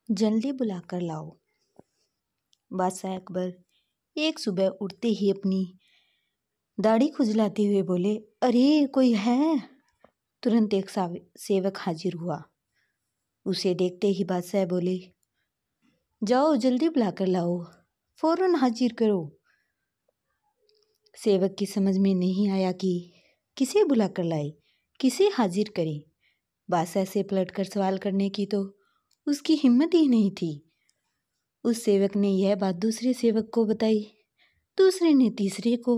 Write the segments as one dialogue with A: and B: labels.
A: जल्दी बुलाकर लाओ। बादशाह अकबर एक सुबह उठते ही अपनी दाढ़ी खुजलाते हुए बोले, अरे कोई है? तुरंत एक सेवक हाजिर हुआ। उसे देखते ही बादशाह बोले, जाओ जल्दी बुलाकर लाओ, फौरन हाजिर करो। सेवक की समझ में नहीं आया कि किसे बुलाकर लाए, किसे हाजिर करे। बादशाह से पलटकर सवाल करने की तो उसकी हिम्मत ही नहीं थी। उस सेवक ने यह बात दूसरे सेवक को बताई, दूसरे ने तीसरे को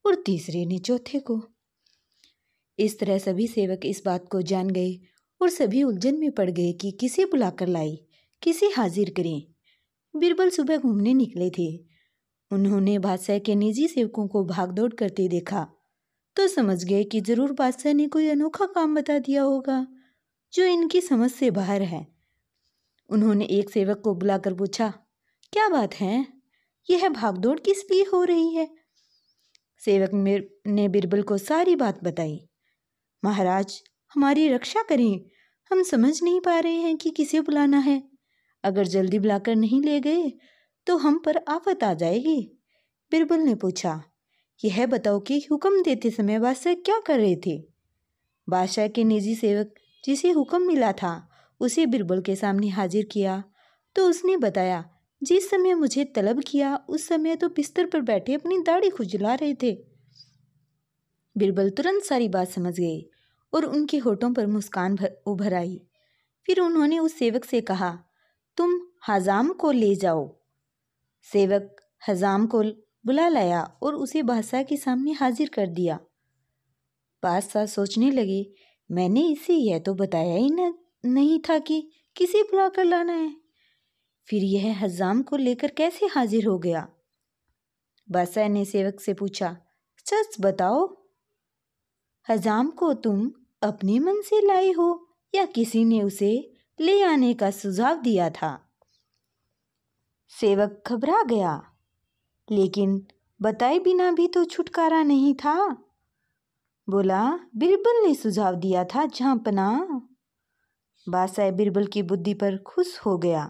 A: और तीसरे ने चौथे को। इस तरह सभी सेवक इस बात को जान गए और सभी उलझन में पड़ गए कि किसे बुलाकर लाए, किसे हाजिर करें। बीरबल सुबह घूमने निकले थे। उन्होंने बादशाह के निजी सेवकों को भागदौड़ करते देखा तो समझ गए कि जरूर बादशाह ने कोई अनोखा काम बता दिया होगा जो इनकी समझ से बाहर है। उन्होंने एक सेवक को बुलाकर पूछा, क्या बात है, यह भागदौड़ किस लिए हो रही है? सेवक ने बीरबल को सारी बात बताई। महाराज, हमारी रक्षा करें, हम समझ नहीं पा रहे हैं कि किसे बुलाना है। अगर जल्दी बुलाकर नहीं ले गए तो हम पर आफत आ जाएगी। बीरबल ने पूछा, यह बताओ कि हुक्म देते समय बादशाह क्या कर रहे थे? बादशाह के निजी सेवक जिसे हुक्म मिला था उसे बीरबल के सामने हाजिर किया तो उसने बताया, जिस समय मुझे तलब किया उस समय तो बिस्तर पर बैठे अपनी दाढ़ी खुजला रहे थे। बीरबल तुरंत सारी बात समझ गए और उनके होठों पर मुस्कान उभर आई। फिर उन्होंने उस सेवक से कहा, तुम हजाम को ले जाओ। सेवक हजाम को बुला लाया और उसे बादशाह के सामने हाजिर कर दिया। बादशाह सोचने लगे, मैंने इसे यह तो बताया ही नहीं था कि किसे बुलाकर लाना है, फिर यह हजाम को लेकर कैसे हाजिर हो गया? बादशाह ने सेवक से पूछा, सच बताओ, हजाम को तुम अपने मन से लाए हो या किसी ने उसे ले आने का सुझाव दिया था? सेवक घबरा गया, लेकिन बताए बिना भी तो छुटकारा नहीं था। बोला, बीरबल ने सुझाव दिया था जहाँपनाह। बादशाह बीरबल की बुद्धि पर खुश हो गया।